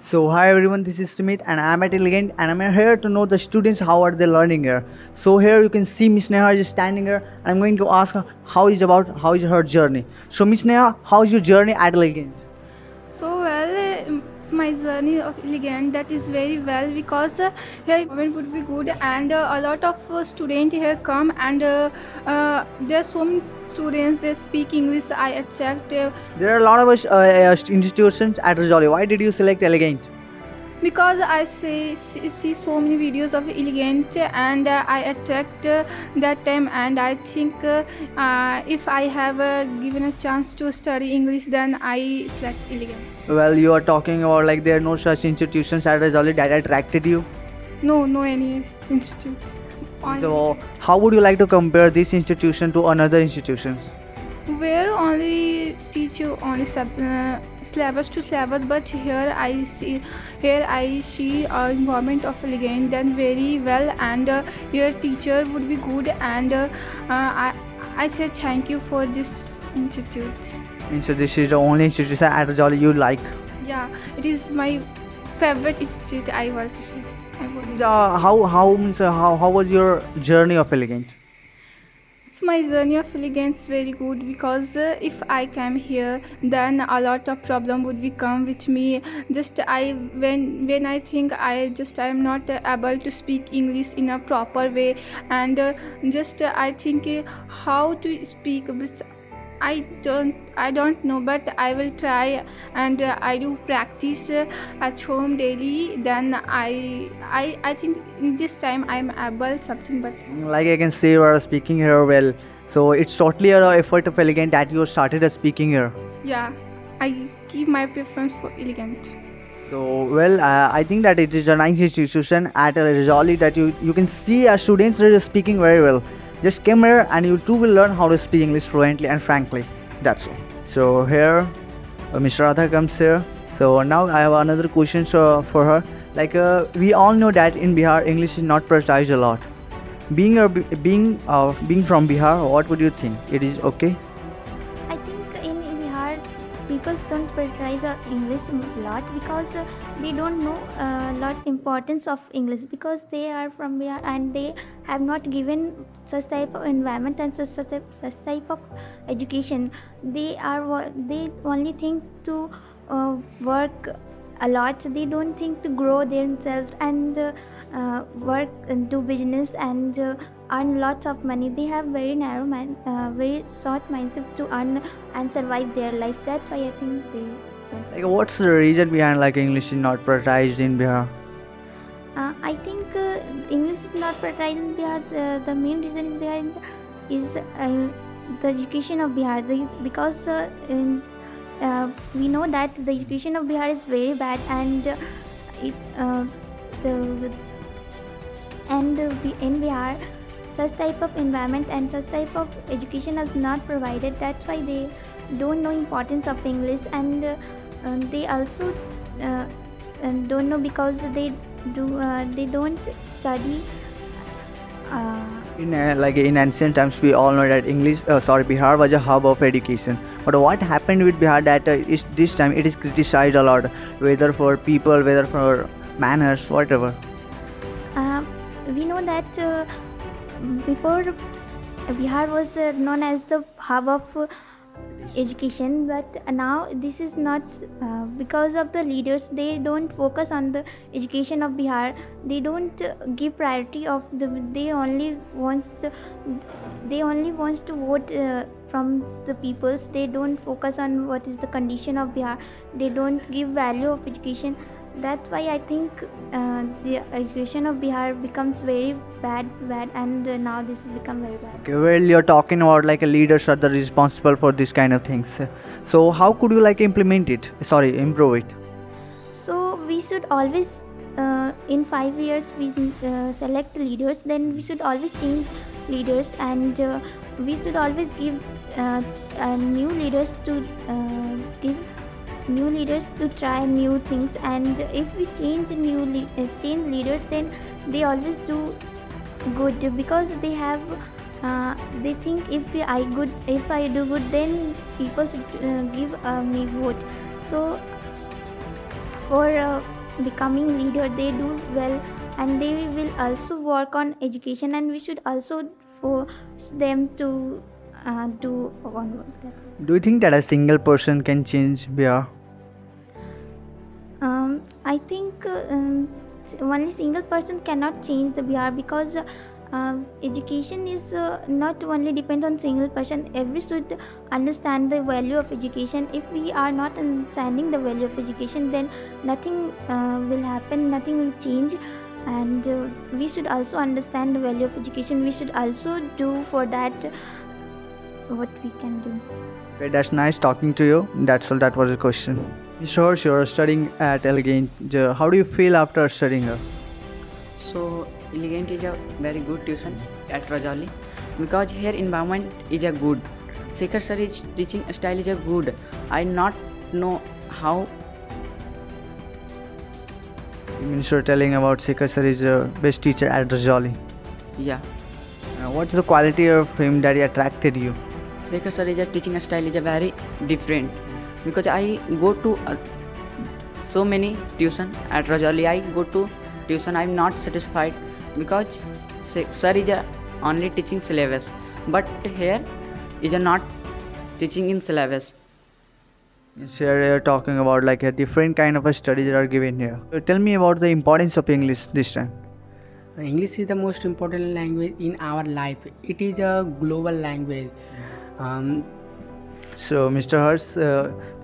So hi everyone, this is Sumit and I'm at Elegant and I'm here to know the students how are they learning here. So here you can see Miss Neha is standing here and I'm going to ask her how is her journey. So Miss Neha, how is your journey at Elegant? My journey of elegant that is very well because here environment would be good and a lot of students here come and there are so many students they speak English. I attract There are a lot of institutions at Rajauli. Why did you select Elegant? because I see so many videos of elegant and I attract that time and I think if I have given a chance to study English then I select elegant. Well, you are talking about like there are no such institutions at Rajauli that attracted you. No any institute. So how would you like to compare this institution to another institutions? Where only teach you only syllabus to syllabus, but here I see environment of elegant done very well and your teacher would be good and I say thank you for this institute. So this is the only institution at Rajauli you like. Yeah, it is my favorite institute. I want to say. How was your journey of Elegant? My journey of elegance is very good because if I came here then a lot of problem would become with me. Just I when I think I am not able to speak English in a proper way and I think how to speak but I don't know, but I will try and I do practice at home daily. Then I think in this time I am able something. But Like I can see you are speaking here well. So it's totally an effort of Elegant that you started speaking here. yeah, I give my preference for elegant. So well, I think that it is a nice institution at Rajauli that you can see our students are speaking very well. Just come here and you too will learn how to speak English fluently and frankly. That's all. So here, Mr. Radha comes here. So now I have another question for her. Like we all know that in Bihar, English is not prioritized a lot. Being from Bihar, what would you think? It is okay? I think in Bihar, people don't prioritize our English a lot because they don't know a lot importance of English because they are from Bihar and they have not given such type of environment and such type of education. They only think to work a lot. They don't think to grow themselves and work and do business and earn lots of money. They have very very short mindset to earn and survive their life. That's why I think they. Like what's the reason behind like English is not prioritized in Bihar? I think English is not prioritized in Bihar. The main reason in Bihar is the education of Bihar. Because we know that the education of Bihar is very bad and it the and in Bihar such type of environment and such type of education is not provided. That's why they don't know importance of English and they also don't know because they don't study. In ancient times, we all know that Bihar was a hub of education. But what happened with Bihar that this time it is criticized a lot, whether for people, whether for manners, whatever. We know that before Bihar was known as the hub of education, but now this is not because of the leaders. They don't focus on the education of Bihar. They don't give priority of they only wants to vote from the peoples. They don't focus on what is the condition of Bihar. They don't give value of education. That's why I think the education of Bihar becomes very bad and now this has become very bad. Okay, well, you're talking about like a leaders are the responsible for this kind of things. So how could you like improve it? So we should always in 5 years we select leaders, then we should always change leaders and we should always give new leaders to try new things, and if we change leaders, then they always do good because they have they think if I do good, then people should give me vote. So for becoming leader. They do well, and they will also work on education, and we should also force them to do on that. Do you think that a single person can change Bihar? I think only single person cannot change the Bihar, because education is not only depend on single person. Every should understand the value of education. If we are not understanding the value of education, then nothing will happen, nothing will change. And we should also understand the value of education. We should also do for that what we can do. Okay, that's nice talking to you. That's all. That was the question. Mr. Hirsch, you're studying at Elegant. How do you feel after studying here? So Elegant is a very good tuition at Rajauli, because here environment is a good. Shekhar sir is teaching style is a good. I not know how. You mean you're telling about Shekhar sir is the best teacher at Rajauli. Yeah, What's the quality of him that attracted you? Shekhar sir is a teaching style is a very different, because I go to so many tuition at Rajauli. I go to tuition. I'm not satisfied, because sir is a only teaching syllabus, but here is a not teaching in syllabus. Here you're talking about like a different kind of a studies that are given here. So tell me about the importance of English this time. English is the most important language in our life. It is a global language. So Mr. Hers,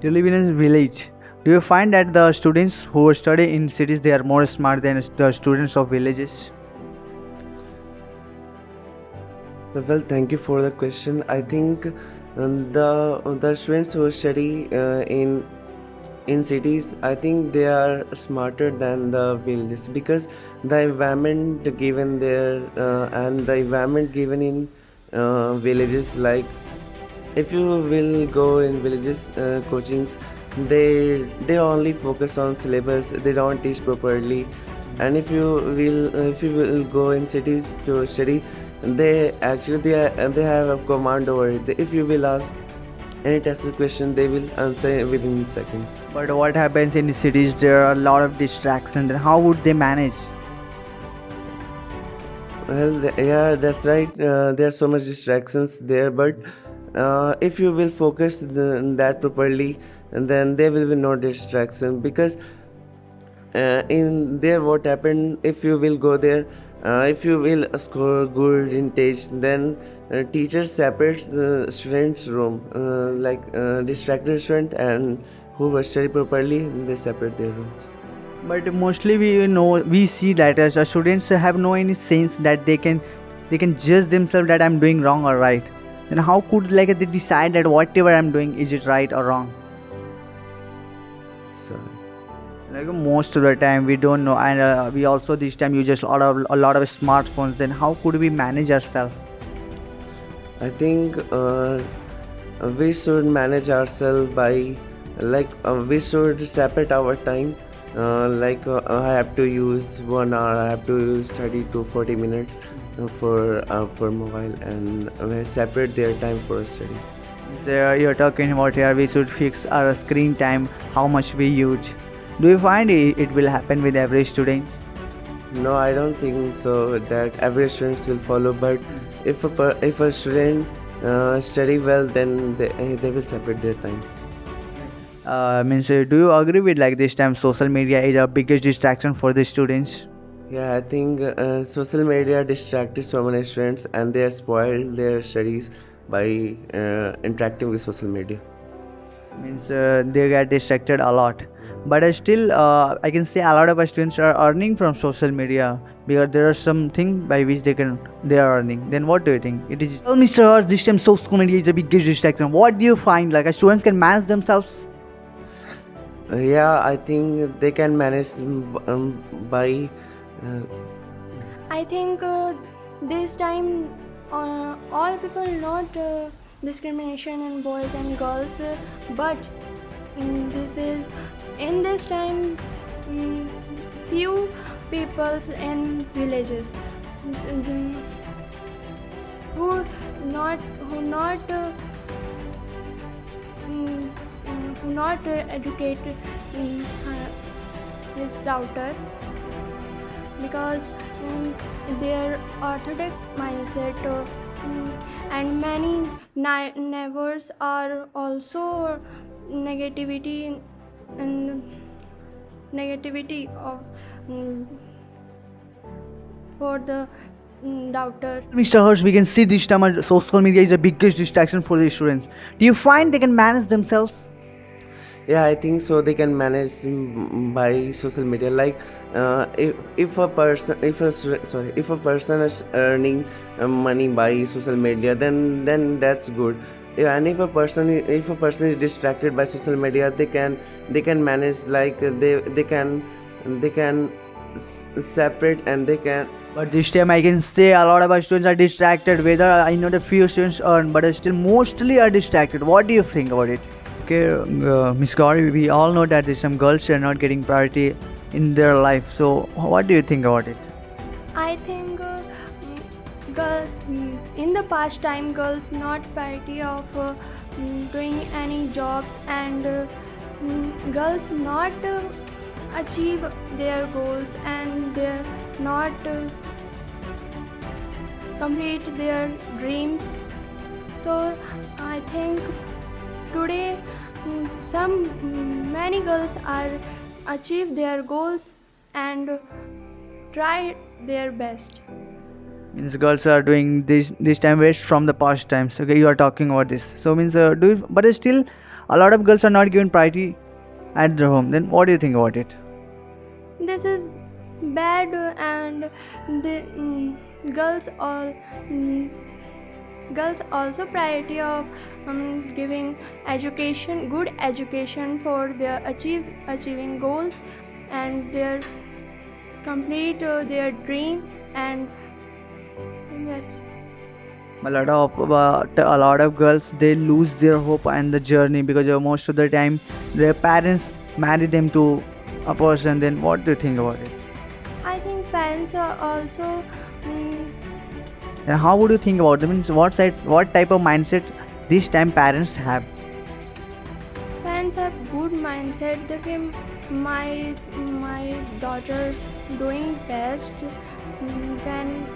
you live in a village. Do you find that the students who study in cities, they are more smart than the students of villages? Well, thank you for the question. I think the students who study in cities, I think they are smarter than the villages, because the environment given there and the environment given in villages, like if you will go in villages coachings, they only focus on syllabus. They don't teach properly. And if you will go in cities to study, they have a command over it. If you will ask any type of question, they will answer within seconds. But what happens in the cities? There are a lot of distractions. Then how would they manage? Well, yeah, that's right. There are so much distractions there, but if you will focus that properly, and then there will be no distraction. Because in there, what happened, if you will go there, if you will score good in test, then teachers separates the students room, distracted student and who will study properly, they separate their rooms. But mostly we see that as students have no any sense that they can judge themselves that I'm doing wrong or right. Then how could they decide that whatever I'm doing, is it right or wrong? So Like most of the time we don't know, and we also this time use a lot of smartphones. Then how could we manage ourselves? I think we should manage ourselves by we should separate our time. I have to use 1 hour. I have to use 30 to 40 minutes for mobile, and separate their time for study. There you're talking about here we should fix our screen time, how much we use. Do you find it will happen with every student? No, I don't think so that every student will follow. But if a student study well, then they will separate their time. Do you agree with like this time social media is our biggest distraction for the students? Yeah, I think social media distracted so many students, and they have spoiled their studies by interacting with social media. They get distracted a lot, but still I can say a lot of our students are earning from social media, because there are something by which they are earning. Then what do you think it is? Tell me, sir, this time social media is the biggest distraction. What do you find like students can manage themselves? Yeah, I think they can manage by I think this time all people not discrimination in boys and girls, but in this time few peoples in villages who not educated, his daughter because their orthodox mindset and many neighbors are also negativity and negativity of for the daughter. Mr. Hirsch, we can see this time social media is the biggest distraction for the students. Do you find they can manage themselves? Yeah, I think so. They can manage by social media. Like, if a person, if a person is earning money by social media, then that's good. Yeah, and if a person is distracted by social media, they can manage, like they can separate, and they can. But this time I can say a lot of our students are distracted. Whether I know the few students earn, but still mostly are distracted. What do you think about it? Okay, Miss Gauri, we all know that some girls are not getting priority in their life. So what do you think about it? I think in the past time girls not priority of doing any jobs and girls not achieve their goals and they're not complete their dreams. So I think today many girls are achieve their goals and try their best. Means girls are doing this time waste from the past times. Okay, you are talking about this. So means but still a lot of girls are not given priority at their home. Then what do you think about it? This is bad and the girls also priority of giving education, good education for their achieving goals and their complete their dreams, and that's A lot of girls, they lose their hope and the journey because most of the time their parents marry them to a person. Then what do you think about it? I think parents are also And how would you think about it? Means what type of mindset this time parents have? parents have good mindset. They can my daughter doing best when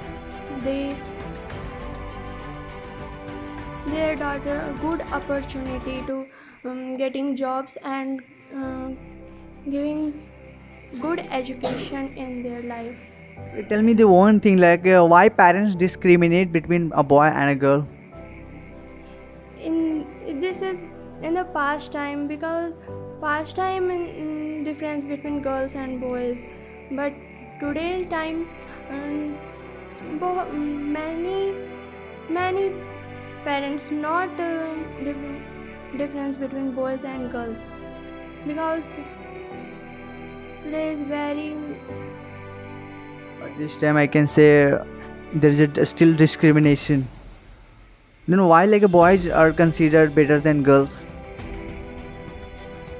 their daughter a good opportunity to getting jobs and giving good education in their life. Tell me the one thing, like why parents discriminate between a boy and a girl? This is in the past time because past time in difference between girls and boys, but today's time many parents not difference between boys and girls because today is very. But this time I can say there is still discrimination. Then why like boys are considered better than girls?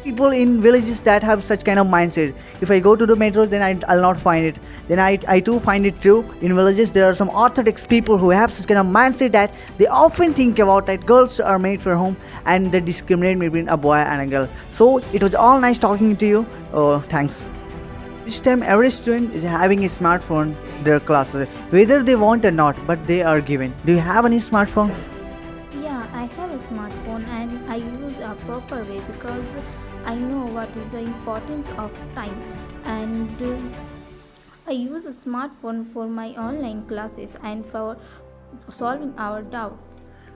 People in villages that have such kind of mindset. If I go to the metros, then I'll not find it. Then I too find it true. In villages, there are some orthodox people who have such kind of mindset that they often think about that girls are made for home and they discriminate between a boy and a girl. So it was all nice talking to you. Thanks. This time every student is having a smartphone in their classes, whether they want or not, but they are given. Do you have any smartphone? Yeah, I have a smartphone and I use a proper way because I know what is the importance of time, and I use a smartphone for my online classes and for solving our doubts.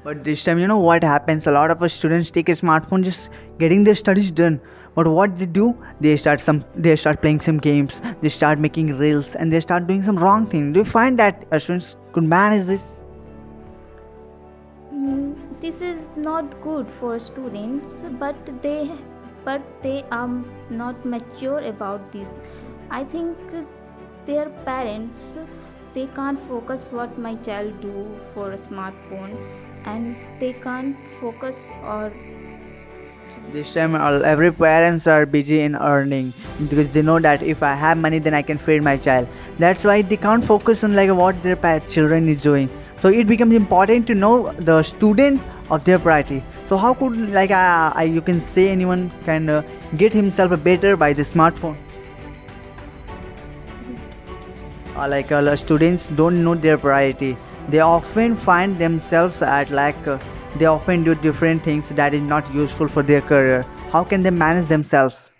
But this time, you know what happens? A lot of us students take a smartphone just getting their studies done. But what they do? They start playing some games. They start making reels, and they start doing some wrong thing. Do you find that students could manage this? This is not good for students, but they are not mature about this. I think their parents, they can't focus what my child do for a smartphone, and they can't focus or This time, every parents are busy in earning because they know that if I have money, then I can feed my child. That's why they can't focus on like what their children is doing. So it becomes important to know the student of their priority. So how could you can say anyone can get himself better by the smartphone? Students don't know their priority. They often find themselves at they often do different things that is not useful for their career. How can they manage themselves?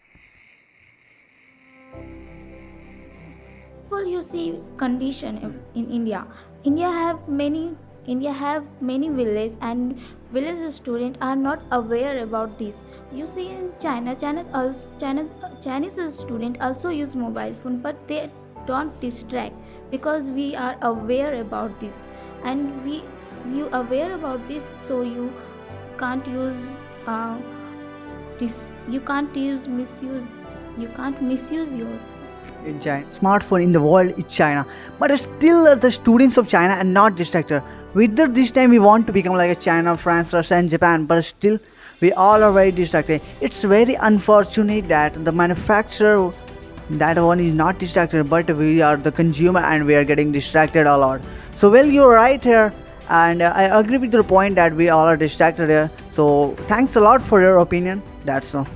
Well, you see condition in India. India have many villages, and village students are not aware about this. You see in Chinese students also use mobile phone, but they don't distract because we are aware about this, and we you aware about this, so can't use uh, this. You can't misuse your In China, smartphone in the world is China, but still the students of China are not distracted. Whether this time we want to become like a China, France, Russia, and Japan, but still we all are very distracted. It's very unfortunate that the manufacturer that one is not distracted, but we are the consumer and we are getting distracted a lot. So well, you're right here, and I agree with your point that we all are distracted here. So thanks a lot for your opinion. That's all.